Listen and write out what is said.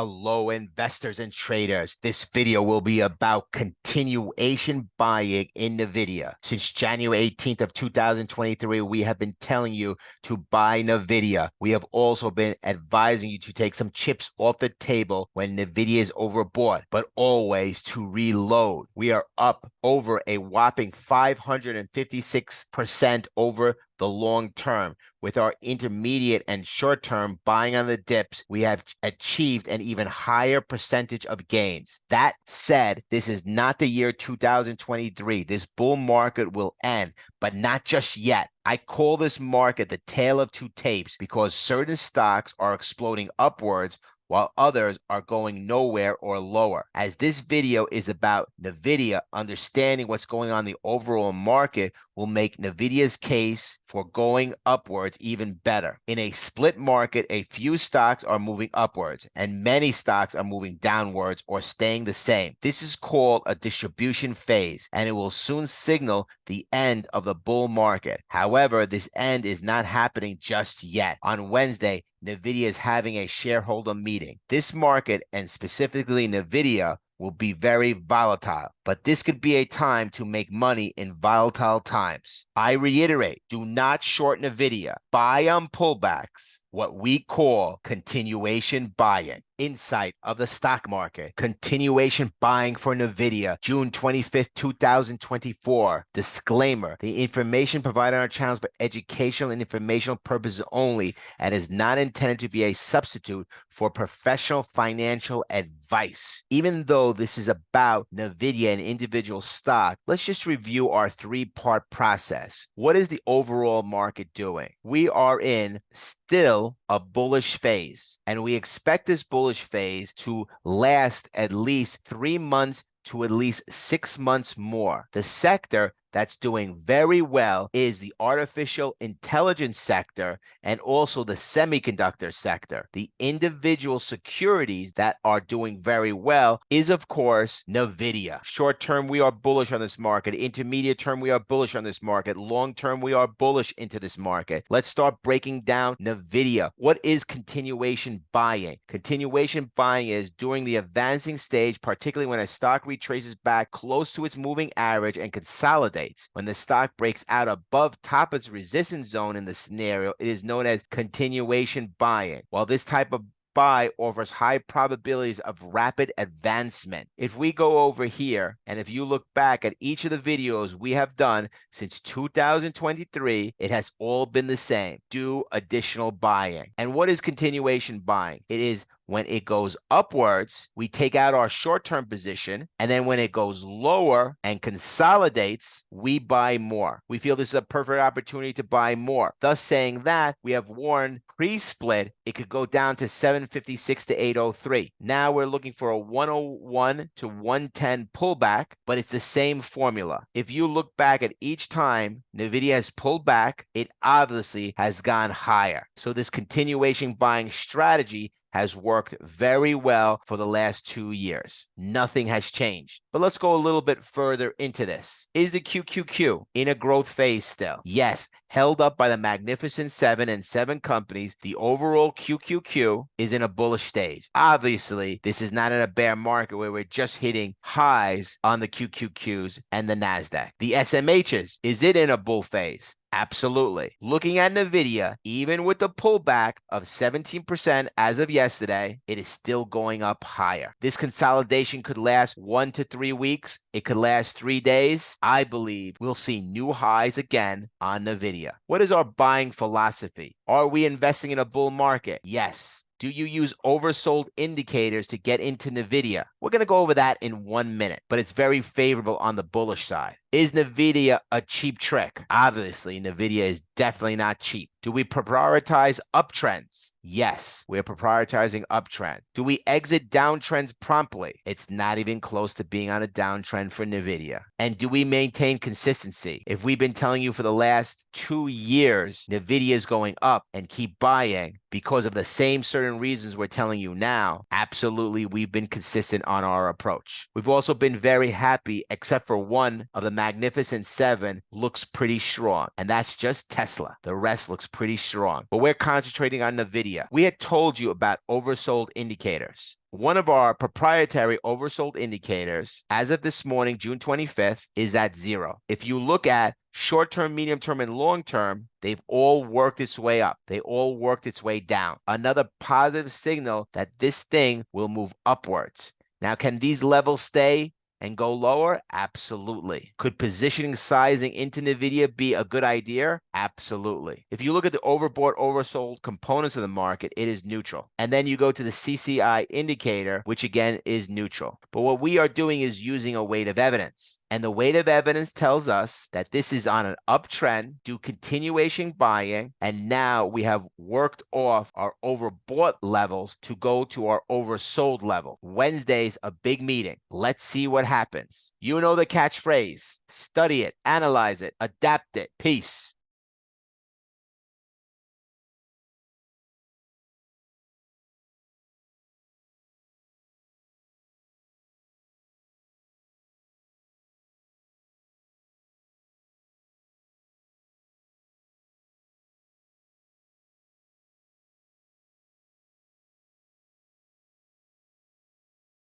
Hello, investors and traders. This video will be about continuation buying in Nvidia. Since January 18th of 2023, we have been telling you to buy Nvidia. We have also been advising you to take some chips off the table when Nvidia is overbought, but always to reload. We are up over a whopping 556% over the long term. With our intermediate and short term buying on the dips, we have achieved an even higher percentage of gains. That said, this is not the year 2023. This bull market will end, but not just yet. I call this market the tale of two tapes because certain stocks are exploding upwards while others are going nowhere or lower. As this video is about Nvidia, understanding what's going on in the overall market will make Nvidia's case for going upwards even better. In a split market, a few stocks are moving upwards and many stocks are moving downwards or staying the same. This is called a distribution phase, and it will soon signal the end of the bull market. However, this end is not happening just yet. On Wednesday, Nvidia is having a shareholder meeting. This market, and specifically Nvidia, will be very volatile, but this could be a time to make money in volatile times. I reiterate, do not short Nvidia. Buy on pullbacks, what we call continuation buying. Insight of the stock market. Continuation buying for Nvidia, June 25th, 2024. Disclaimer: the information provided on our channel is for educational and informational purposes only and is not intended to be a substitute for professional financial advice. Even though this is about Nvidia and individual stock, let's just review our three-part process. What is the overall market doing? We are in still a bullish phase, and we expect this bullish phase to last at least 3 months to at least 6 months more. The sector that's doing very well is the artificial intelligence sector and also the semiconductor sector. The individual securities that are doing very well is, of course, Nvidia. Short term, we are bullish on this market. Intermediate term, we are bullish on this market. Long term, we are bullish into this market. Let's start breaking down Nvidia. What is continuation buying? Continuation buying is during the advancing stage, particularly when a stock retraces back close to its moving average and consolidates. When the stock breaks out above top of its resistance zone in the scenario, it is known as continuation buying. While this type of buy offers high probabilities of rapid advancement. If we go over here, and if you look back at each of the videos we have done since 2023, it has all been the same. Do additional buying. And what is continuation buying? It is when it goes upwards, we take out our short-term position, and then when it goes lower and consolidates, we buy more. We feel this is a perfect opportunity to buy more. Thus saying that, we have warned pre-split, it could go down to 756 to 803. Now we're looking for a 101 to 110 pullback, but it's the same formula. If you look back at each time Nvidia has pulled back, it obviously has gone higher. So this continuation buying strategy has worked very well for the last 2 years. Nothing has changed. But let's go a little bit further into this. Is the QQQ in a growth phase still? Yes, held up by the Magnificent Seven and 7 companies, the overall QQQ is in a bullish stage. Obviously, this is not in a bear market where we're just hitting highs on the QQQs and the NASDAQ. The SMHs, is it in a bull phase? Absolutely. Looking at Nvidia, even with the pullback of 17% as of yesterday, it is still going up higher. This consolidation could last 1 to 3 weeks. It could last 3 days. I believe we'll see new highs again on Nvidia. What is our buying philosophy? Are we investing in a bull market? Yes. Do you use oversold indicators to get into Nvidia? We're going to go over that in 1 minute, but it's very favorable on the bullish side. Is Nvidia a cheap trick? Obviously, Nvidia is definitely not cheap. Do we prioritize uptrends? Yes, we're prioritizing uptrend. Do we exit downtrends promptly? It's not even close to being on a downtrend for Nvidia. And do we maintain consistency? If we've been telling you for the last 2 years, Nvidia is going up and keep buying because of the same certain reasons we're telling you now, absolutely, we've been consistent on our approach. We've also been very happy, except for one of the Magnificent Seven looks pretty strong, and that's just Tesla. The rest looks pretty strong, but we're concentrating on Nvidia. We had told you about oversold indicators. One of our proprietary oversold indicators, as of this morning, June 25th, is at 0. If you look at short-term, medium-term, and long-term, they've all worked its way up. They all worked its way down. Another positive signal that this thing will move upwards. Now, can these levels stay and go lower? Absolutely. Could positioning sizing into Nvidia be a good idea? Absolutely. If you look at the overbought, oversold components of the market, it is neutral. And then you go to the CCI indicator, which again is neutral. But what we are doing is using a weight of evidence. And the weight of evidence tells us that this is on an uptrend, do continuation buying, and now we have worked off our overbought levels to go to our oversold level. Wednesday's a big meeting. Let's see what happens. You know the catchphrase. Study it, analyze it, adapt it. Peace.